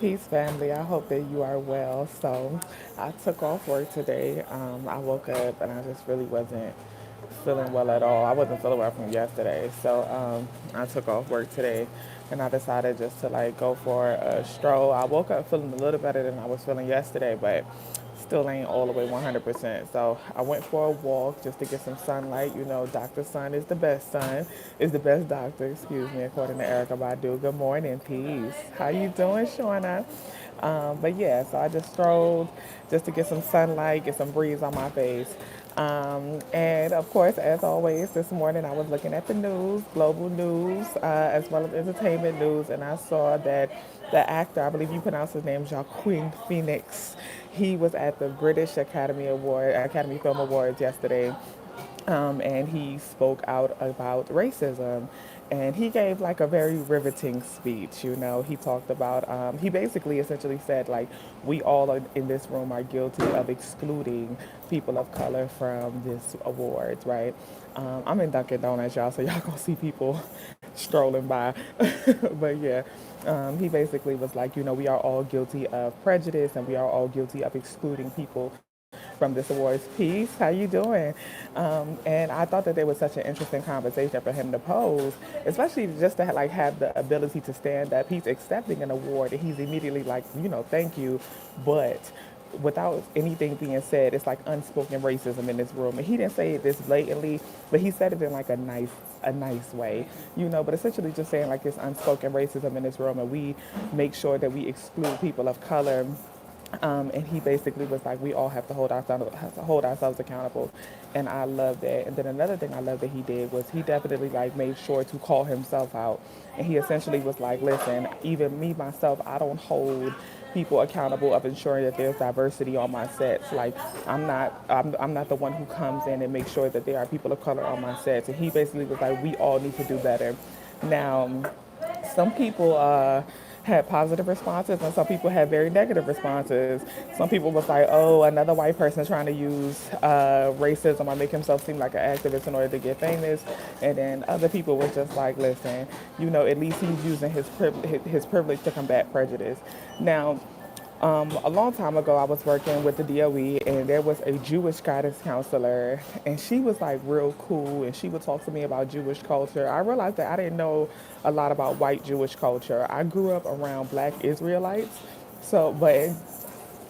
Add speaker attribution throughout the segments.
Speaker 1: Peace, family. I hope that you are well. So, I took off work today. I woke up and I just really wasn't feeling well at all. I wasn't feeling well from yesterday. So, I took off work today and I decided just to like go for a stroll. I woke up feeling a little better than I was feeling yesterday, but still ain't all the way 100%. So I went for a walk just to get some sunlight. You know, Dr. Sun is the best sun, is the best doctor, excuse me, according to Erica Badu. Good morning, peace. How you doing, Shauna? But yeah, so I just strolled just to get some sunlight, get some breeze on my face. And of course, as always, this morning I was looking at the news, global news, as well as entertainment news, and I saw that the actor, I believe you pronounce his name, Joaquin Phoenix, he was at the British Academy Film Awards yesterday, and he spoke out about racism. And he gave like a very riveting speech. You know, he talked about, he basically essentially said, like, we all in this room are guilty of excluding people of color from this awards, right? I'm in Dunkin' Donuts, y'all, so y'all gonna see people strolling by. But yeah, he basically was like, you know, we are all guilty of prejudice and we are all guilty of excluding people from this awards piece. How you doing? And I thought that there was such an interesting conversation for him to pose, especially just to like have the ability to stand up. He's accepting an award and he's immediately like, you know, thank you, but without anything being said, it's like unspoken racism in this room. And he didn't say it this blatantly, but he said it in like a nice way, you know. But essentially, just saying like it's unspoken racism in this room, and we make sure that we exclude people of color. And he basically was like, we all have to hold ourselves accountable, and I love that. And then another thing I love that he did was he definitely like made sure to call himself out, and he essentially was like, listen, even me myself, I don't hold people accountable of ensuring that there's diversity on my sets. Like I'm not the one who comes in and makes sure that there are people of color on my sets. And he basically was like, we all need to do better. Now, some people had positive responses and some people had very negative responses. Some people was like, oh, another white person trying to use racism or make himself seem like an activist in order to get famous. And then other people was just like, listen, you know, at least he's using his privilege to combat prejudice. Now, a long time ago, I was working with the DOE, and there was a Jewish guidance counselor, and she was like real cool, and she would talk to me about Jewish culture. I realized that I didn't know a lot about white Jewish culture. I grew up around Black Israelites, so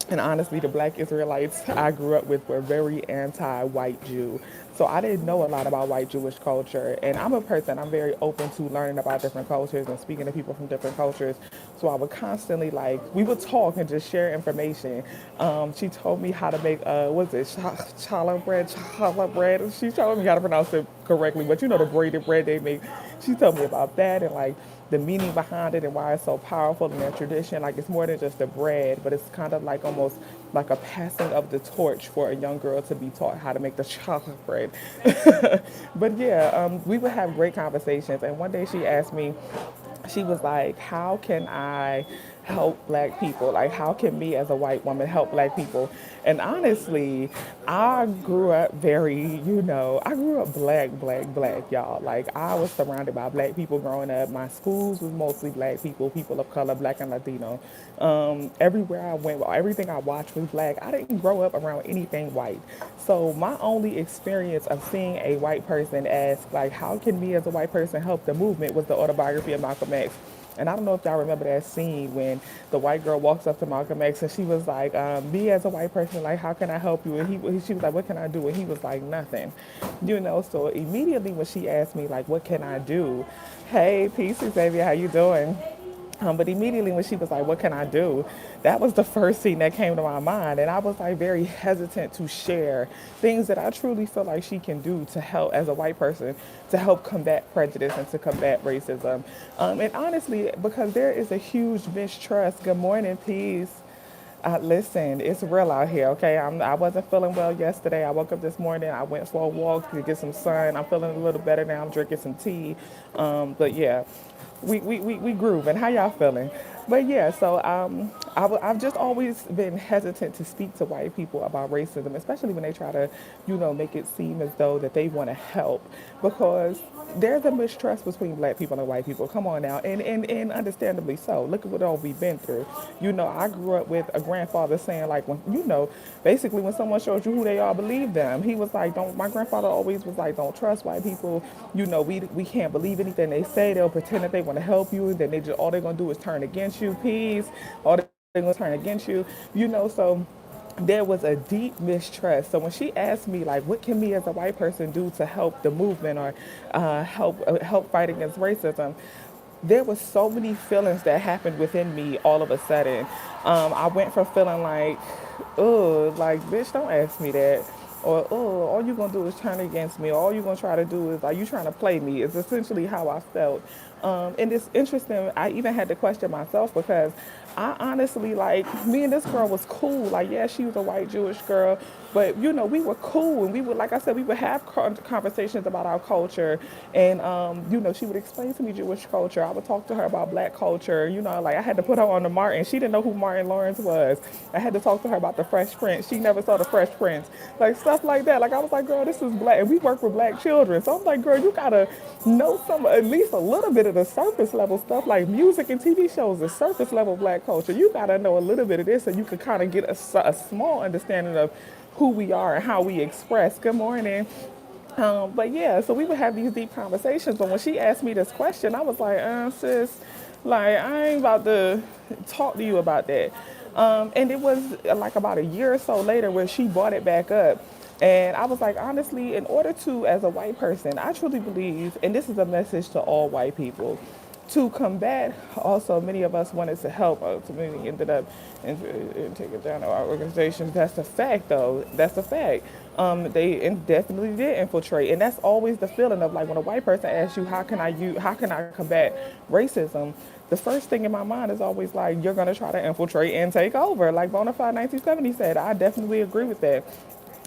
Speaker 1: and honestly, the Black Israelites I grew up with were very anti-white Jew. So I didn't know a lot about white Jewish culture. And I'm a person, I'm very open to learning about different cultures and speaking to people from different cultures. So I would constantly like, we would talk and just share information. She told me how to make, what's it, challah bread. She told me how to pronounce it correctly, but you know the braided bread they make. She told me about that and like the meaning behind it and why it's so powerful in their tradition. Like it's more than just the bread, but it's kind of like almost like a passing of the torch for a young girl to be taught how to make the chocolate bread. But yeah, we would have great conversations. And one day she asked me, she was like, how can I help black people? Like, how can me as a white woman help black people? And honestly, I grew up I grew up black, y'all. Like, I was surrounded by black people growing up. My schools was mostly black people of color, black and Latino. Everywhere I went, everything I watched was black. I didn't grow up around anything white. So my only experience of seeing a white person ask, like, how can me as a white person help the movement was the autobiography of Malcolm X. And I don't know if y'all remember that scene when the white girl walks up to Malcolm X and she was like, me as a white person, like, how can I help you? And she was like, what can I do? And he was like, nothing. You know, so immediately when she asked me, like, what can I do? Hey, peace, Xavier, how you doing? But immediately when she was like, what can I do? That was the first thing that came to my mind. And I was like very hesitant to share things that I truly feel like she can do to help as a white person to help combat prejudice and to combat racism. And honestly, because there is a huge mistrust. Good morning, peace. Listen, it's real out here, okay? I wasn't feeling well yesterday. I woke up this morning. I went for a walk to get some sun. I'm feeling a little better now. I'm drinking some tea. But yeah, we grooving. How y'all feeling? But yeah, so I've just always been hesitant to speak to white people about racism, especially when they try to, you know, make it seem as though that they want to help. Because there's a mistrust between black people and white people. Come on now, and understandably so. Look at what all we've been through. I grew up with a grandfather saying like, when basically when someone shows you who they are, believe them. He was like, don't. My grandfather always was like, don't trust white people. We can't believe anything they say. They'll pretend that they want to help you, then all they're gonna do is turn against you. Peace. All they're gonna turn against you. So there was a deep mistrust. So when she asked me, like, what can me as a white person do to help the movement or help fight against racism, there was so many feelings that happened within me all of a sudden. I went from feeling like, oh, like, bitch, don't ask me that. Or, oh, all you gonna do is turn against me. All you gonna try to do is, like, you trying to play me. It's essentially how I felt. And it's interesting, I even had to question myself because I honestly, like, me and this girl was cool. Like, yeah, she was a white Jewish girl, but, we were cool. And we would, like I said, we would have conversations about our culture. And, she would explain to me Jewish culture. I would talk to her about black culture. Like, I had to put her on to Martin. She didn't know who Martin Lawrence was. I had to talk to her about the Fresh Prince. She never saw the Fresh Prince. Like, stuff like that. Like, I was like, girl, this is black. And we work with black children. So I'm like, girl, you gotta know at least a little bit of the surface level stuff, like music and TV shows, the surface level black culture. You gotta know a little bit of this so you can kind of get a small understanding of who we are and how we express. Good morning. But yeah, so we would have these deep conversations. But when she asked me this question, I was like, sis, like, I ain't about to talk to you about that. And it was like about a year or so later where she brought it back up. And I was like, honestly, in order to, as a white person, I truly believe, and this is a message to all white people, to combat, also many of us wanted to help, ultimately ended up in taking down our organizations. That's a fact though, that's a fact. They definitely did infiltrate, and that's always the feeling of like when a white person asks you, how can I combat racism? The first thing in my mind is always like, you're gonna try to infiltrate and take over, like Bonafide 1970 said. I definitely agree with that.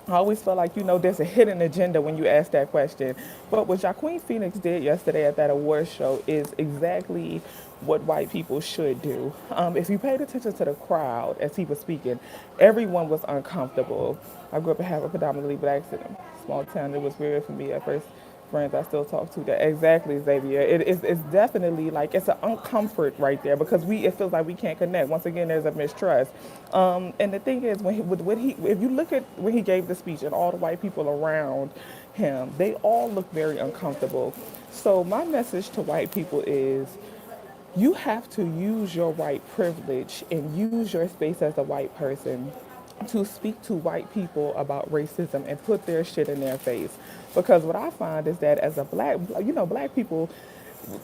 Speaker 1: I always feel like, there's a hidden agenda when you ask that question. But what Joaquin Phoenix did yesterday at that award show is exactly what white people should do. If you paid attention to the crowd as he was speaking, everyone was uncomfortable. I grew up in a predominantly black small town. It was weird for me at first. Friends I still talk to that exactly, Xavier. It's definitely like it's an uncomfort right there because it feels like we can't connect. Once again, there's a mistrust. And the thing is, if you look at when he gave the speech and all the white people around him, they all look very uncomfortable. So my message to white people is, you have to use your white privilege and use your space as a white person to speak to white people about racism and put their shit in their face. Because what I find is that as a black people,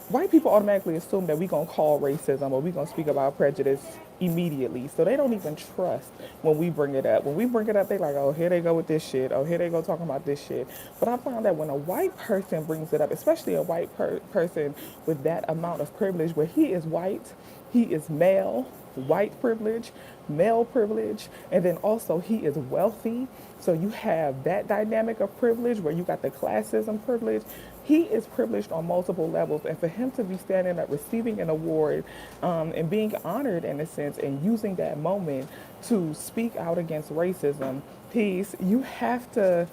Speaker 1: white people automatically assume that we're going to call racism or we're going to speak about prejudice immediately. So they don't even trust when we bring it up. When we bring it up, they like, oh, here they go with this shit. Oh, here they go talking about this shit. But I found that when a white person brings it up, especially a white person with that amount of privilege where he is white, he is male, white privilege, male privilege, and then also he is wealthy. So you have that dynamic of privilege where you got the classism privilege. He is privileged on multiple levels, and for him to be standing up, receiving an award, and being honored in a sense, and using that moment to speak out against racism, peace, you have to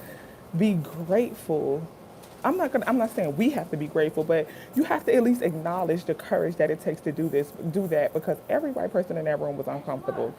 Speaker 1: be grateful. I'm not saying we have to be grateful, but you have to at least acknowledge the courage that it takes to do that, because every white person in that room was uncomfortable.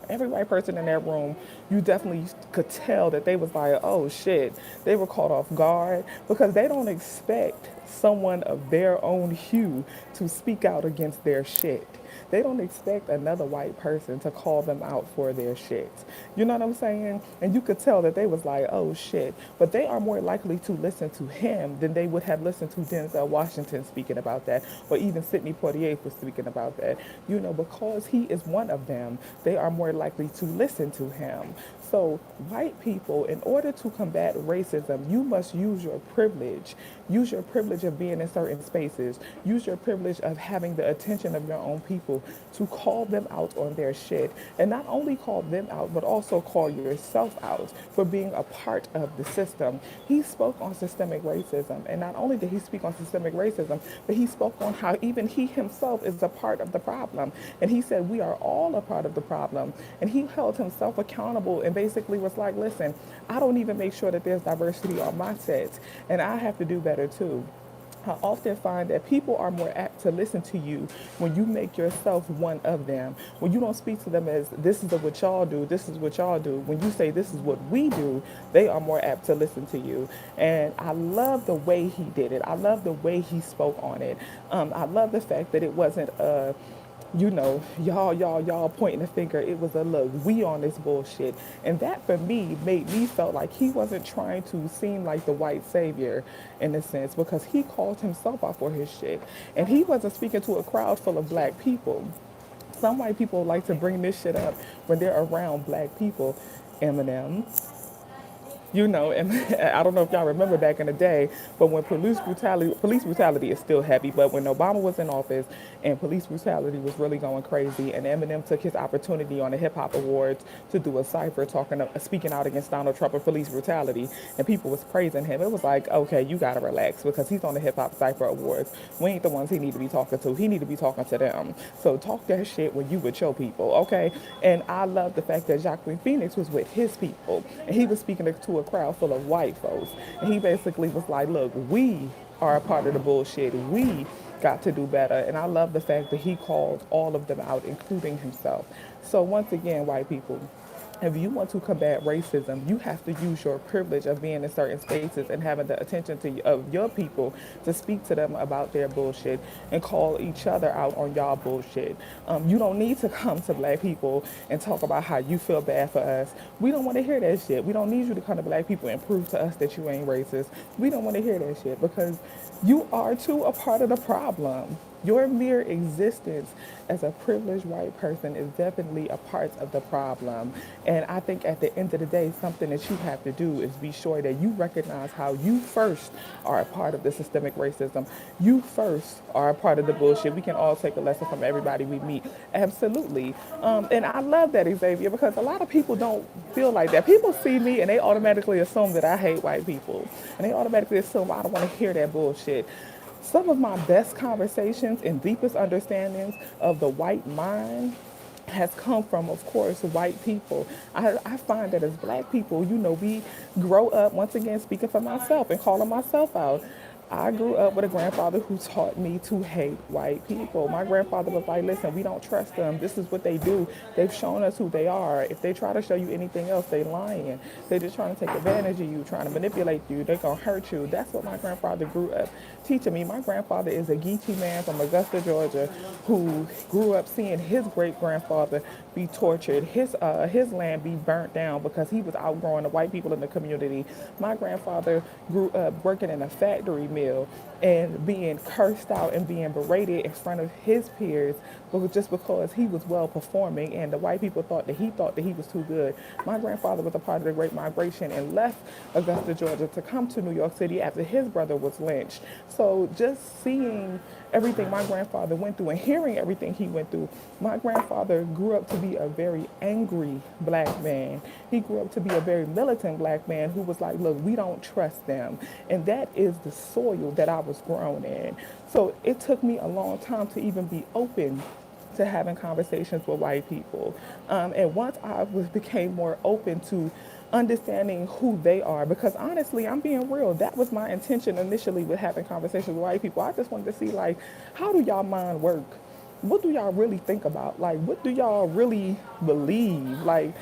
Speaker 1: Every white person in that room, you definitely could tell that they was like, oh shit, they were caught off guard because they don't expect someone of their own hue to speak out against their shit. They don't expect another white person to call them out for their shit. You know what I'm saying? And you could tell that they was like, oh shit. But they are more likely to listen to him than they would have listened to Denzel Washington speaking about that, or even Sidney Poitier was speaking about that. Because he is one of them, they are more likely to listen to him. So white people, in order to combat racism, you must use your privilege. Use your privilege of being in certain spaces. Use your privilege of having the attention of your own people to call them out on their shit. And not only call them out, but also call yourself out for being a part of the system. He spoke on systemic racism. And not only did he speak on systemic racism, but he spoke on how even he himself is a part of the problem. And he said, we are all a part of the problem. And he held himself accountable and basically was like, listen, I don't even make sure that there's diversity on my sets, and I have to do better too. I often find that people are more apt to listen to you when you make yourself one of them. When you don't speak to them as this is what y'all do, this is what y'all do. When you say this is what we do, they are more apt to listen to you. And I love the way he did it. I love the way he spoke on it. I love the fact that it wasn't a y'all pointing the finger. It was a look, we on this bullshit. And that for me made me felt like he wasn't trying to seem like the white savior in a sense because he called himself out for his shit. And he wasn't speaking to a crowd full of black people. Some white people like to bring this shit up when they're around black people. Eminem, and I don't know if y'all remember back in the day, but when police brutality is still heavy, but when Obama was in office and police brutality was really going crazy, and Eminem took his opportunity on the Hip Hop Awards to do a cipher speaking out against Donald Trump and police brutality, and people was praising him. It was like, okay, you gotta relax because he's on the Hip Hop Cipher Awards. We ain't the ones he need to be talking to. He need to be talking to them. So talk that shit when you with your people, okay? And I love the fact that Joaquin Phoenix was with his people, and he was speaking to a crowd full of white folks. And he basically was like, look, we are a part of the bullshit. We got to do better. And I love the fact that he called all of them out, including himself. So once again, white people, if you want to combat racism, you have to use your privilege of being in certain spaces and having the attention of your people to speak to them about their bullshit and call each other out on y'all bullshit. You don't need to come to black people and talk about how you feel bad for us. We don't want to hear that shit. We don't need you to come to black people and prove to us that you ain't racist. We don't want to hear that shit because you are too a part of the problem. Your mere existence as a privileged white person is definitely a part of the problem. And I think at the end of the day, something that you have to do is be sure that you recognize how you first are a part of the systemic racism. You first are a part of the bullshit. We can all take a lesson from everybody we meet. Absolutely. And I love that, Xavier, because a lot of people don't feel like that. People see me and they automatically assume that I hate white people. And they automatically assume I don't want to hear that bullshit. Some of my best conversations and deepest understandings of the white mind has come from, of course, white people. I find that as black people, we grow up, once again, speaking for myself and calling myself out. I grew up with a grandfather who taught me to hate white people. My grandfather was like, listen, we don't trust them. This is what they do. They've shown us who they are. If they try to show you anything else, they lying. They're just trying to take advantage of you, trying to manipulate you. They're going to hurt you. That's what my grandfather grew up teaching me. My grandfather is a Geechee man from Augusta, Georgia, who grew up seeing his great-grandfather be tortured, his land be burnt down because he was outgrowing the white people in the community. My grandfather grew up working in a factory mill and being cursed out and being berated in front of his peers, but just because he was well performing and the white people thought that he was too good. My grandfather was a part of the Great Migration and left Augusta, Georgia to come to New York City after his brother was lynched. So just seeing everything my grandfather went through and hearing everything he went through, my grandfather grew up to be a very angry black man. He grew up to be a very militant black man who was like, look, we don't trust them. And that is the soil that I was grown in. So it took me a long time to even be open to having conversations with white people. And once became more open to understanding who they are, because honestly, I'm being real, that was my intention initially with having conversations with white people. I just wanted to see, like, how do y'all mind work? What do y'all really think about? Like, what do y'all really believe? Like,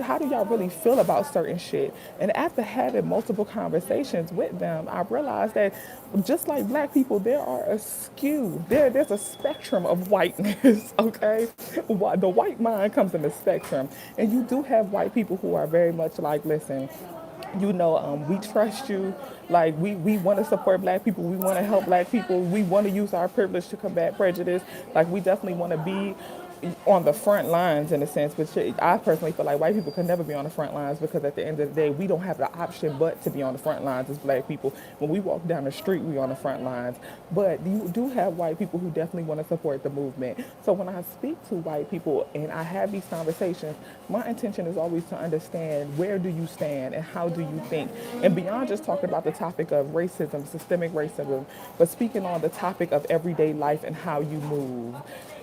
Speaker 1: how do y'all really feel about certain shit? And after having multiple conversations with them, I realized that just like black people, there's a spectrum of whiteness, okay? The white mind comes in a spectrum. And you do have white people who are very much like, listen, we trust you. Like, we want to support black people. We want to help black people. We want to use our privilege to combat prejudice. Like, we definitely want to be on the front lines in a sense, but I personally feel like white people can never be on the front lines because at the end of the day, we don't have the option but to be on the front lines as black people. When we walk down the street, we on the front lines. But you do have white people who definitely want to support the movement. So when I speak to white people and I have these conversations, my intention is always to understand where do you stand and how do you think. And beyond just talking about the topic of racism, systemic racism, but speaking on the topic of everyday life and how you move.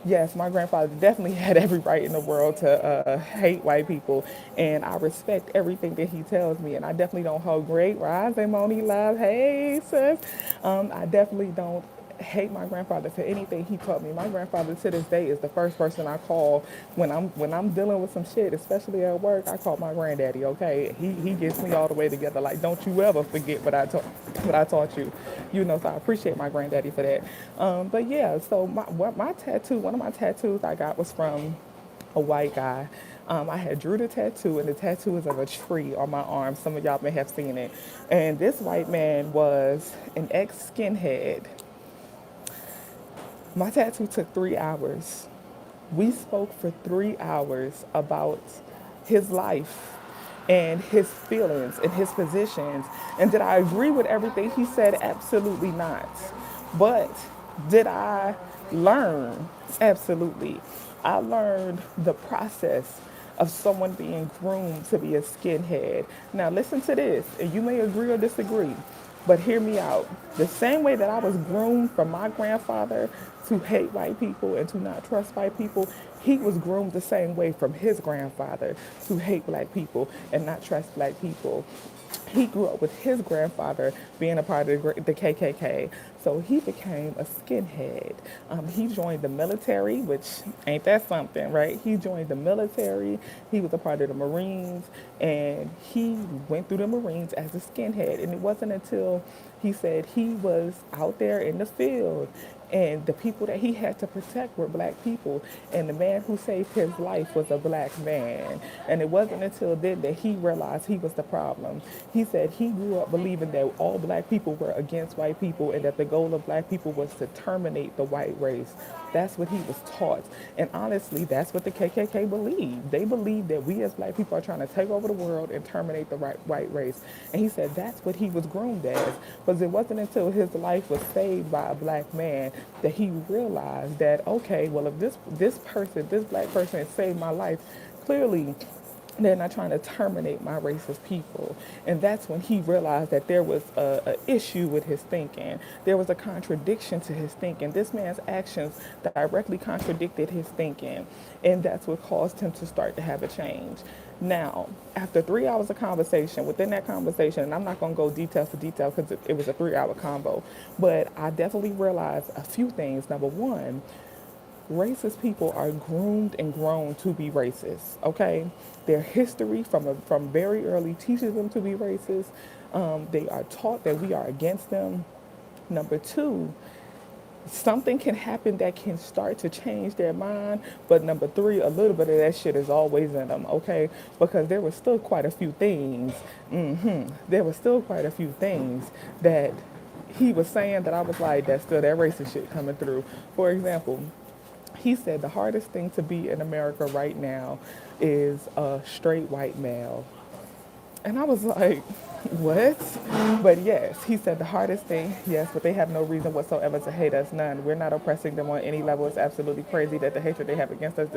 Speaker 1: Yes, my grandfather definitely had every right in the world to hate white people, and I respect everything that he tells me, and I definitely don't hold great rising, Moni love. Hey, sis. I definitely don't hate my grandfather for anything he taught me. My grandfather to this day is the first person I call when I'm dealing with some shit, especially at work. I call my granddaddy. Okay, he gets me all the way together. Like, don't you ever forget what I taught you. You know, so I appreciate my granddaddy for that. But yeah, so my tattoo, one of my tattoos I got was from a white guy. I had drew the tattoo, and the tattoo is of a tree on my arm. Some of y'all may have seen it. And this white man was an ex-skinhead. My tattoo took 3 hours. We spoke for 3 hours about his life and his feelings and his positions. And did I agree with everything he said? Absolutely not. But did I learn? Absolutely. I learned the process of someone being groomed to be a skinhead. Now, listen to this, and you may agree or disagree. But hear me out. The same way that I was groomed from my grandfather to hate white people and to not trust white people, he was groomed the same way from his grandfather to hate black people and not trust black people. He grew up with his grandfather being a part of the KKK, so he became a skinhead. He joined the military, which ain't that something, right? He joined the military. He was a part of the Marines, and he went through the Marines as a skinhead. And it wasn't until he said he was out there in the field and the people that he had to protect were black people. And the man who saved his life was a black man. And it wasn't until then that he realized he was the problem. He said he grew up believing that all black people were against white people and that the goal of black people was to terminate the white race. That's what he was taught. And honestly, that's what the KKK believed. They believed that we as black people are trying to take over the world and terminate the white race. And he said that's what he was groomed as. Because it wasn't until his life was saved by a black man that he realized that, okay, well, if this black person saved my life, clearly they're not trying to terminate my race of people. And that's when he realized that there was a issue with his thinking. There was a contradiction to his thinking. This man's actions directly contradicted his thinking. And that's what caused him to start to have a change. Now, after 3 hours of conversation, within that conversation, and I'm not going to go detail for detail because it was a 3 hour combo, but I definitely realized a few things. Number one, racist people are groomed and grown to be racist. Okay, their history from very early teaches them to be racist. They are taught that we are against them. Number two, something can happen that can start to change their mind. But number three, a little bit of that shit is always in them. Okay, because there were still quite a few things. There were still quite a few things that he was saying that I was like, that's still that racist shit coming through. For example, he said the hardest thing to be in America right now is a straight white male. And I was like, what? But yes, he said the hardest thing, yes, but they have no reason whatsoever to hate us, none. We're not oppressing them on any level. It's absolutely crazy that the hatred they have against us.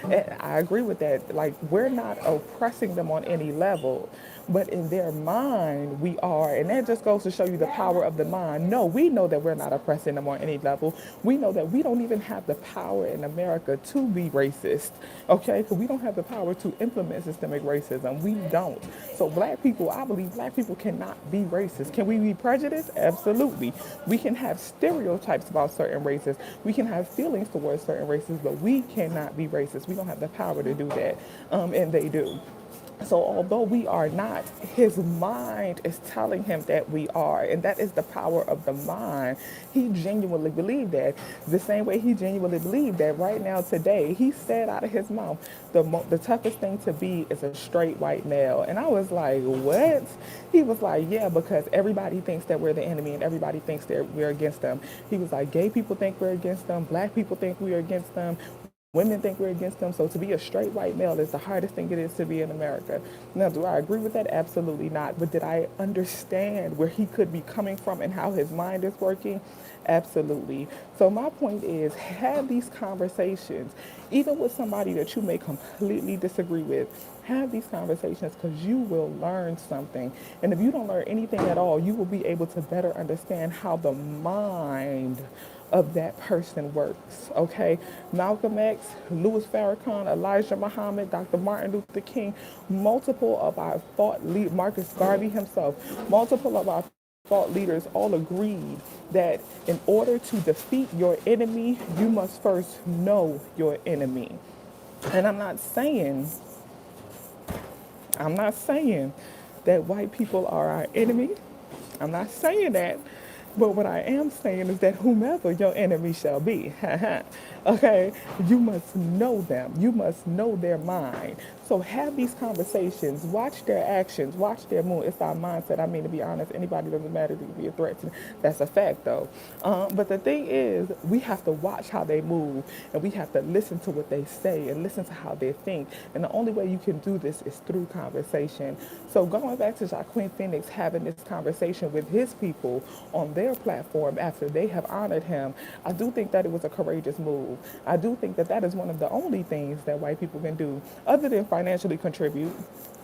Speaker 1: And I agree with that. Like, we're not oppressing them on any level, but in their mind, we are. And that just goes to show you the power of the mind. No, we know that we're not oppressing them on any level. We know that we don't even have the power in America to be racist, okay? Because we don't have the power to implement systemic racism. We don't. So black people, I believe black people cannot be racist. Can we be prejudiced? Absolutely. We can have stereotypes about certain races. We can have feelings towards certain races, but we cannot be racist. We don't have the power to do that, and they do. So although we are not, his mind is telling him that we are, and that is the power of the mind. He genuinely believed that. The same way he genuinely believed that right now today, he said out of his mouth, the toughest thing to be is a straight white male. And I was like, what? He was like, yeah, because everybody thinks that we're the enemy and everybody thinks that we're against them. He was like, gay people think we're against them, black people think we're against them. Women think we're against them. So to be a straight white male is the hardest thing it is to be in America. Now, do I agree with that? Absolutely not. But did I understand where he could be coming from and how his mind is working? Absolutely. So my point is, have these conversations, even with somebody that you may completely disagree with. Have these conversations because you will learn something. And if you don't learn anything at all, you will be able to better understand how the mind of that person works, okay? Malcolm X, Louis Farrakhan, Elijah Muhammad, Dr. Martin Luther King, multiple of our Marcus Garvey himself, multiple of our thought leaders all agreed that in order to defeat your enemy, you must first know your enemy. And I'm not saying that white people are our enemy. I'm not saying that. But what I am saying is that whomever your enemy shall be, okay, you must know them. You must know their mind. So have these conversations. Watch their actions. Watch their mood. It's our mindset. I mean, to be honest, anybody doesn't matter to be a threat to me. That's a fact, though. But the thing is, we have to watch how they move, and we have to listen to what they say and listen to how they think. And the only way you can do this is through conversation. So going back to Joaquin Phoenix having this conversation with his people on their platform after they have honored him, I do think that it was a courageous move. I do think that that is one of the only things that white people can do, other than financially contribute.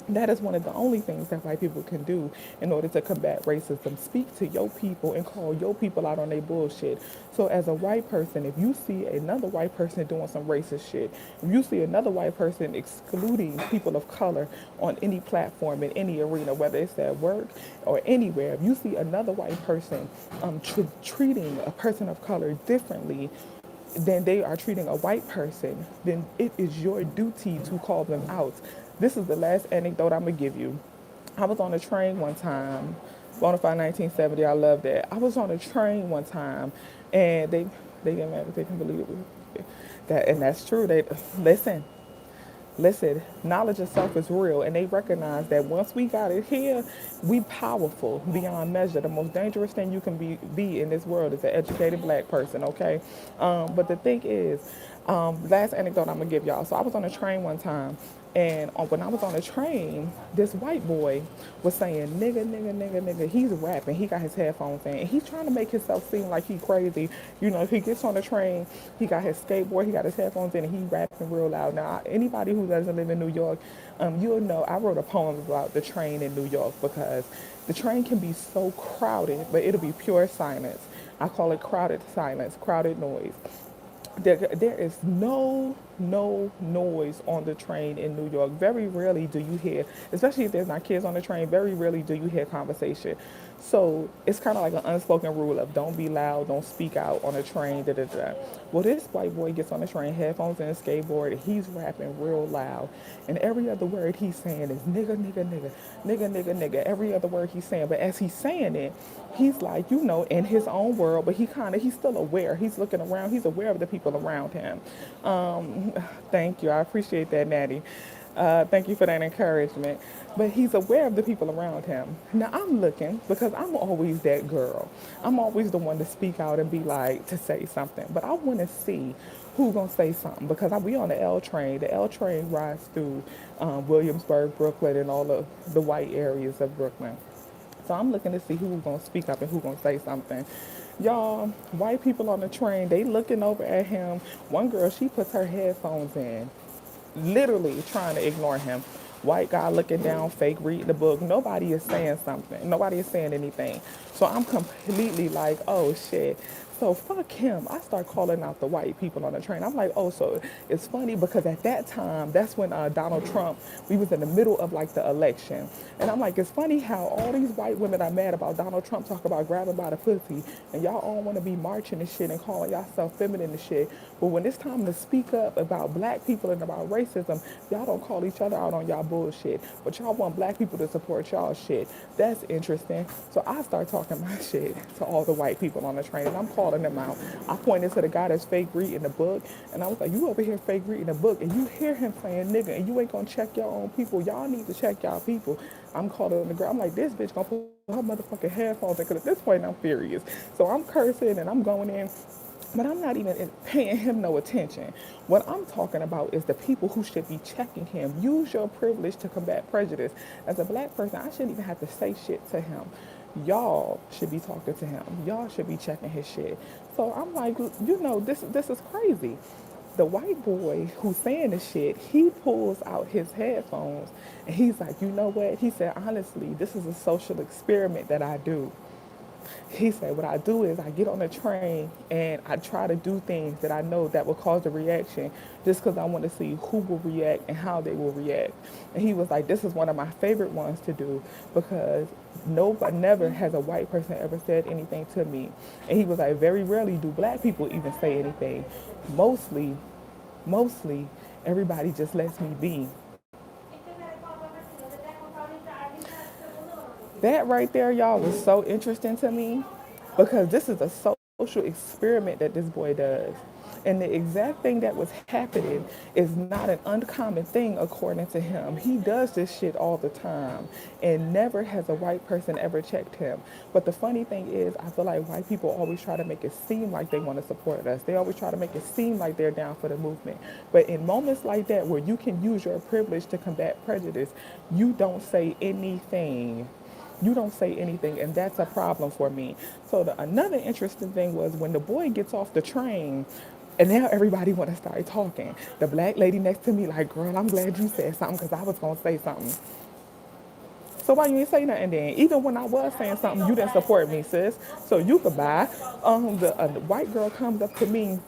Speaker 1: That is one of the only things that white people can do in order to combat racism. Speak to your people and call your people out on their bullshit. So as a white person, if you see another white person doing some racist shit, if you see another white person excluding people of color on any platform in any arena, whether it's at work or anywhere, if you see another white person treating a person of color differently than they are treating a white person, then it is your duty to call them out. This is the last anecdote I'm gonna give you. I was on a train one time, Bonafide 1970. I love that. I was on a train one time, and they get mad if they can believe it. That and that's true. They listen. Listen, knowledge of self is real, and they recognize that once we got it here, we powerful beyond measure. The most dangerous thing you can be in this world is an educated black person, okay? But the thing is, last anecdote I'm gonna give y'all. So I was on a train one time, and when I was on the train, this white boy was saying, nigga, nigga, nigga, nigga. He's rapping. He got his headphones in. And he's trying to make himself seem like he crazy. You know, if he gets on the train, he got his skateboard, he got his headphones in, and he rapping real loud. Now, anybody who doesn't live in New York, you'll know I wrote a poem about the train in New York because the train can be so crowded, but it'll be pure silence. I call it crowded silence, crowded noise. There is no noise on the train in New York. Very rarely do you hear, especially if there's not kids on the train, very rarely do you hear conversation. So it's kind of like an unspoken rule of don't be loud, don't speak out on a train, da da da. Well, this white boy gets on the train, headphones and a skateboard, and he's rapping real loud. And every other word he's saying is nigga, nigga, nigga, nigga, nigga, nigga. Every other word he's saying. But as he's saying it, he's like, you know, in his own world, but he's still aware. He's looking around. He's aware of the people around him. Thank you. I appreciate that, Natty. Thank you for that encouragement. But he's aware of the people around him. Now I'm looking because I'm always that girl. I'm always the one to speak out and be like, to say something. But I want to see who's going to say something because we on the L train. The L train rides through Williamsburg, Brooklyn, and all of the white areas of Brooklyn. So I'm looking to see who's going to speak up and who's going to say something. Y'all, white people on the train, they looking over at him. One girl, she puts her headphones in, literally trying to ignore him. White guy looking down, fake reading the book. Nobody is saying something. Nobody is saying anything. So I'm completely like, oh shit. So fuck him. I start calling out the white people on the train. I'm like, oh, so it's funny because at that time, that's when Donald Trump, we was in the middle of like the election. And I'm like, it's funny how all these white women are mad about Donald Trump talk about grabbing by the pussy. And y'all all want to be marching and shit and calling yourself feminine and shit. But when it's time to speak up about black people and about racism, y'all don't call each other out on y'all bullshit. But y'all want black people to support y'all shit. That's interesting. So I start talking my shit to all the white people on the train. And I'm calling them out. I pointed to the guy that's fake reading the book, and I was like, you over here fake reading the book, and you hear him saying nigga, and you ain't gonna check your own people. Y'all need to check y'all people. I'm calling the girl. I'm like, this bitch gonna put her motherfucking headphones in, because at this point I'm furious. So I'm cursing, and I'm going in. But I'm not even paying him no attention. What I'm talking about is the people who should be checking him. Use your privilege to combat prejudice. As a black person, I shouldn't even have to say shit to him. Y'all should be talking to him. Y'all should be checking his shit. So I'm like, you know, this is crazy. The white boy who's saying this shit, he pulls out his headphones and he's like, you know what? He said, honestly, this is a social experiment that I do. He said, what I do is I get on the train and I try to do things that I know that will cause a reaction just because I want to see who will react and how they will react. And he was like, this is one of my favorite ones to do because nobody, never has a white person ever said anything to me. And he was like, very rarely do black people even say anything. Mostly, mostly, everybody just lets me be. That right there, y'all, was so interesting to me because this is a social experiment that this boy does. And the exact thing that was happening is not an uncommon thing according to him. He does this shit all the time and never has a white person ever checked him. But the funny thing is, I feel like white people always try to make it seem like they want to support us. They always try to make it seem like they're down for the movement. But in moments like that where you can use your privilege to combat prejudice, you don't say anything. You don't say anything, and that's a problem for me. So another interesting thing was when the boy gets off the train, and now everybody want to start talking. The black lady next to me like, girl, I'm glad you said something because I was going to say something. So why you ain't say nothing then? Even when I was saying something, you didn't support me, sis. So you could buy. The white girl comes up to me.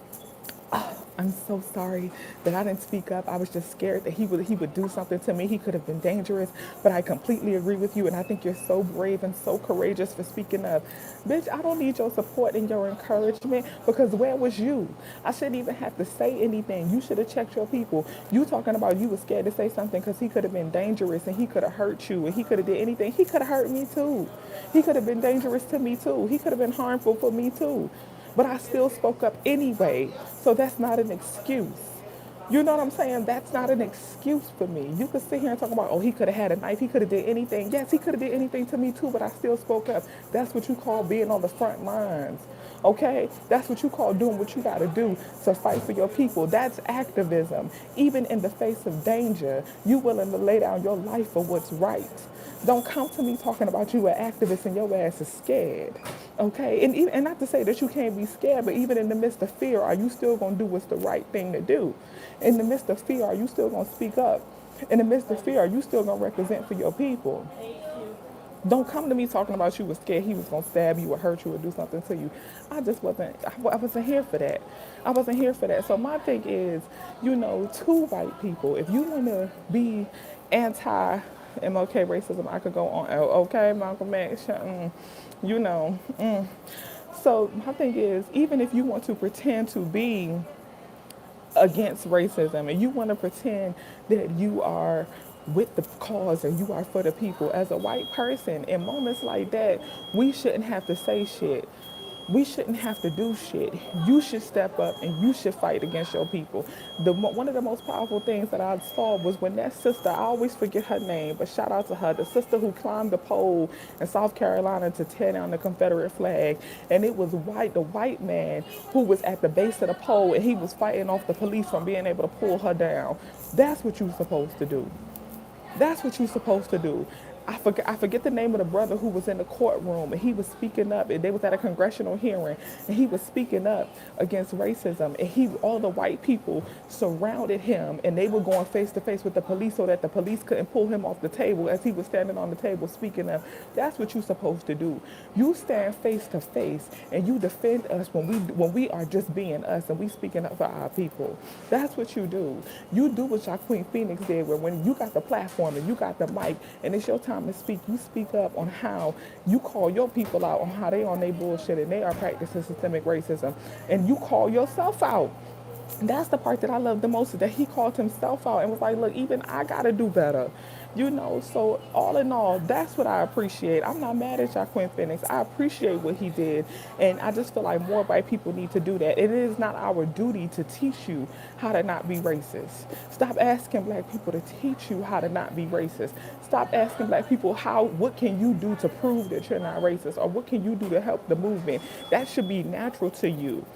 Speaker 1: I'm so sorry that I didn't speak up. I was just scared that he would do something to me. He could have been dangerous, but I completely agree with you, and I think you're so brave and so courageous for speaking up. Bitch, I don't need your support and your encouragement because where was you? I shouldn't even have to say anything. You should have checked your people. You talking about you was scared to say something because he could have been dangerous and he could have hurt you and he could have did anything. He could have hurt me too. He could have been dangerous to me too. He could have been harmful for me too. But I still spoke up anyway. So that's not an excuse. You know what I'm saying? That's not an excuse for me. You could sit here and talk about, oh, he could have had a knife. He could have did anything. Yes, he could have did anything to me too, but I still spoke up. That's what you call being on the front lines. Okay? That's what you call doing what you got to do to fight for your people. That's activism. Even in the face of danger, you willing to lay down your life for what's right. Don't come to me talking about you an activist and your ass is scared. Okay? And not to say that you can't be scared, but even in the midst of fear, are you still going to do what's the right thing to do? In the midst of fear, are you still going to speak up? In the midst of fear, are you still going to represent for your people? Don't come to me talking about you was scared he was going to stab you or hurt you or do something to you. I wasn't here for that. I wasn't here for that. So my thing is, two white people, if you want to be anti MLK racism, I could go on. Okay, Malcolm X, you know. So my thing is, even if you want to pretend to be against racism and you want to pretend that you are with the cause and you are for the people, as a white person in moments like that, we shouldn't have to say shit. We shouldn't have to do shit. You should step up and you should fight against your people. One of the most powerful things that I saw was when that sister, I always forget her name, but shout out to her, the sister who climbed the pole in South Carolina to tear down the Confederate flag. And it was the white man who was at the base of the pole and he was fighting off the police from being able to pull her down. That's what you're supposed to do. That's what you're supposed to do. I forget the name of the brother who was in the courtroom and he was speaking up and they was at a congressional hearing and he was speaking up against racism and all the white people surrounded him and they were going face to face with the police so that the police couldn't pull him off the table as he was standing on the table speaking up. That's what you're supposed to do. You stand face to face and you defend us when we are just being us and we speaking up for our people. That's what you do. You do what Joaquin Phoenix did where when you got the platform and you got the mic and it's your time to speak, you speak up on how you call your people out on how they on their bullshit and they are practicing systemic racism and you call yourself out. That's the part that I love the most, that he called himself out and was like, look, even I gotta do better. So all in all, that's what I appreciate. I'm not mad at Joaquin Phoenix. I appreciate what he did. And I just feel like more white people need to do that. It is not our duty to teach you how to not be racist. Stop asking black people to teach you how to not be racist. Stop asking black people what can you do to prove that you're not racist or what can you do to help the movement. That should be natural to you.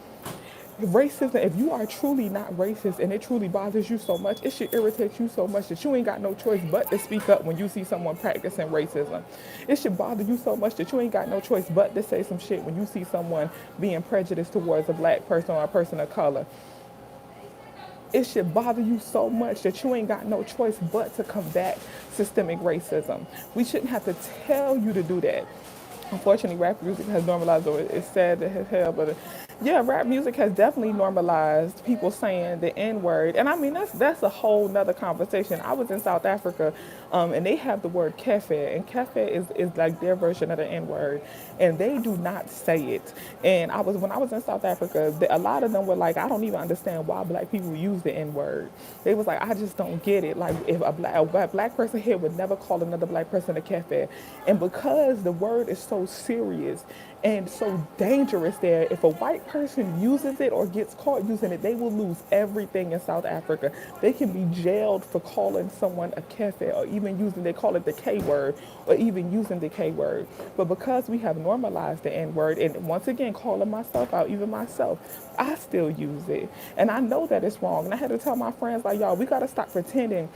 Speaker 1: Racism, if you are truly not racist and it truly bothers you so much, it should irritate you so much that you ain't got no choice but to speak up when you see someone practicing racism. It should bother you so much that you ain't got no choice but to say some shit when you see someone being prejudiced towards a black person or a person of color. It should bother you so much that you ain't got no choice but to combat systemic racism. We shouldn't have to tell you to do that. unfortunately, rap music has normalized, or it's sad as hell, but yeah, rap music has definitely normalized people saying the N word, and I mean that's a whole nother conversation. I was in South Africa, and they have the word kefe, and kefe is like their version of the N word, and they do not say it. And when I was in South Africa, a lot of them were like, I don't even understand why black people use the N word. They was like, I just don't get it. Like if a black person here would never call another black person a kefe, and because the word is so serious and so dangerous there, if a white person uses it or gets caught using it, they will lose everything in South Africa. They can be jailed for calling someone a kefe, or even using, they call it the K word, or even using the K word. But because we have normalized the N word, and once again calling myself out, even myself, I still use it. And I know that it's wrong. And I had to tell my friends, like, y'all, we gotta stop pretending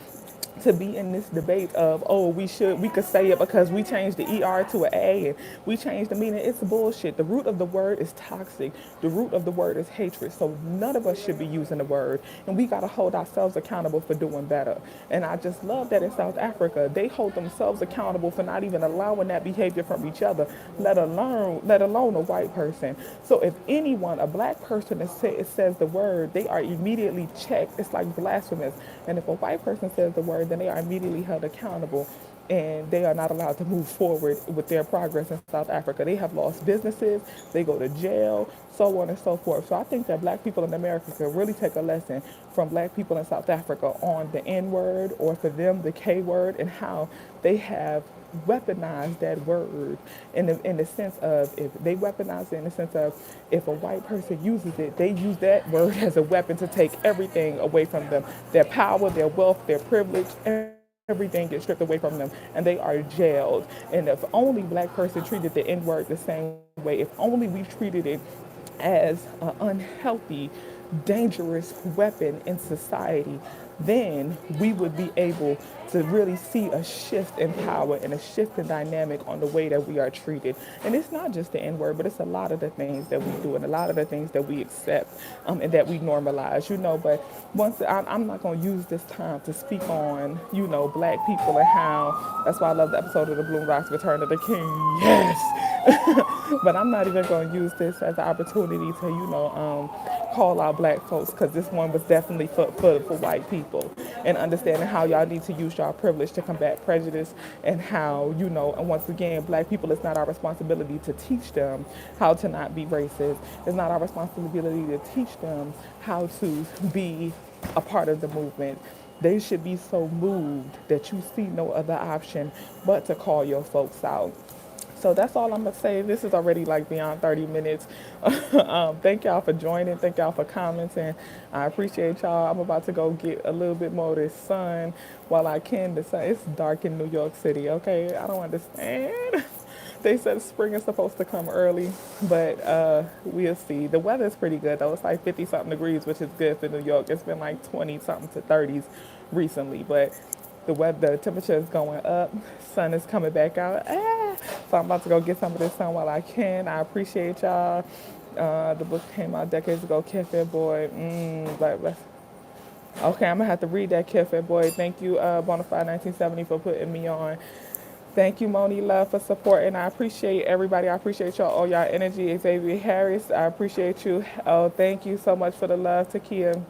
Speaker 1: to be in this debate of, oh, we could say it because we changed the ER to an A and we changed the meaning. It's bullshit. The root of the word is toxic. The root of the word is hatred. So none of us should be using the word, and we got to hold ourselves accountable for doing better. And I just love that in South Africa they hold themselves accountable for not even allowing that behavior from each other, let alone a white person. So if anyone, a black person, says the word, they are immediately checked. It's like blasphemous. And if a white person says the word, then they are immediately held accountable, and they are not allowed to move forward with their progress in South Africa. They have lost businesses, they go to jail, so on and so forth. So I think that black people in America can really take a lesson from black people in South Africa on the N word, or for them, the K word, and how they have weaponize that word in the sense of, if they weaponize it in the sense of, if a white person uses it, they use that word as a weapon to take everything away from them, their power, their wealth, their privilege, everything gets stripped away from them, and they are jailed. And if only black person treated the N word the same way, if only we treated it as an unhealthy, dangerous weapon in society, then we would be able to really see a shift in power and a shift in dynamic on the way that we are treated. And it's not just the N word, but it's a lot of the things that we do and a lot of the things that we accept, and that we normalize, But I'm not going to use this time to speak on, black people and how, that's why I love the episode of the Bloom Rocks Return of the King. Yes. But I'm not even going to use this as an opportunity to, call out black folks, because this one was definitely for white people, and understanding how y'all need to use y'all privilege to combat prejudice, and how, and once again, black people, it's not our responsibility to teach them how to not be racist. It's not our responsibility to teach them how to be a part of the movement. They should be so moved that you see no other option but to call your folks out. So that's all I'm going to say. This is already like beyond 30 minutes. Thank y'all for joining. Thank y'all for commenting. I appreciate y'all. I'm about to go get a little bit more of this sun while I can. The sun, it's dark in New York City, okay? I don't understand. They said spring is supposed to come early, but we'll see. The weather is pretty good, though. It's like 50-something degrees, which is good for New York. It's been like 20-something to 30s recently, but the temperature is going up. Sun is coming back out. So I'm about to go get some of this sun while I can. I appreciate y'all. The book came out decades ago, Cafe Boy. Okay, I'm going to have to read that, Cafe Boy. Thank you, Bonafide 1970, for putting me on. Thank you, Moni Love, for supporting. I appreciate everybody. I appreciate y'all, all y'all energy. Xavier Harris, I appreciate you. Oh, thank you so much for the love, Takia.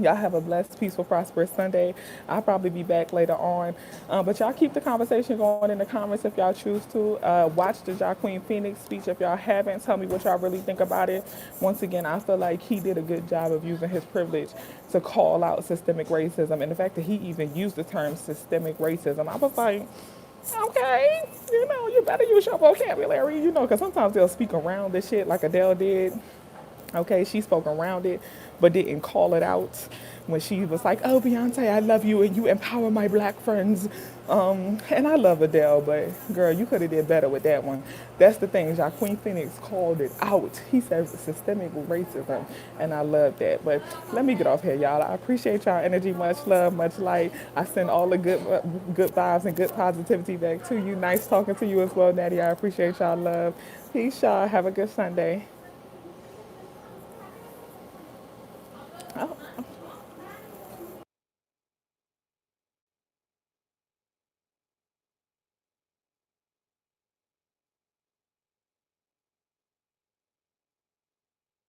Speaker 1: Y'all have a blessed, peaceful, prosperous Sunday. I'll probably be back later on. But y'all keep the conversation going in the comments if y'all choose to. Watch the Joaquin Phoenix speech if y'all haven't. Tell me what y'all really think about it. Once again, I feel like he did a good job of using his privilege to call out systemic racism. And the fact that he even used the term systemic racism, I was like, okay, you better use your vocabulary, because sometimes they'll speak around this shit like Adele did. Okay, she spoke around it, but didn't call it out when she was like, oh, Beyonce, I love you, and you empower my black friends. And I love Adele, but girl, you could have did better with that one. That's the thing, Joaquin Phoenix called it out. He said systemic racism, and I love that. But let me get off here, y'all. I appreciate y'all energy. Much love, much light. I send all the good vibes and good positivity back to you. Nice talking to you as well, Natty. I appreciate y'all love. Peace, y'all. Have a good Sunday.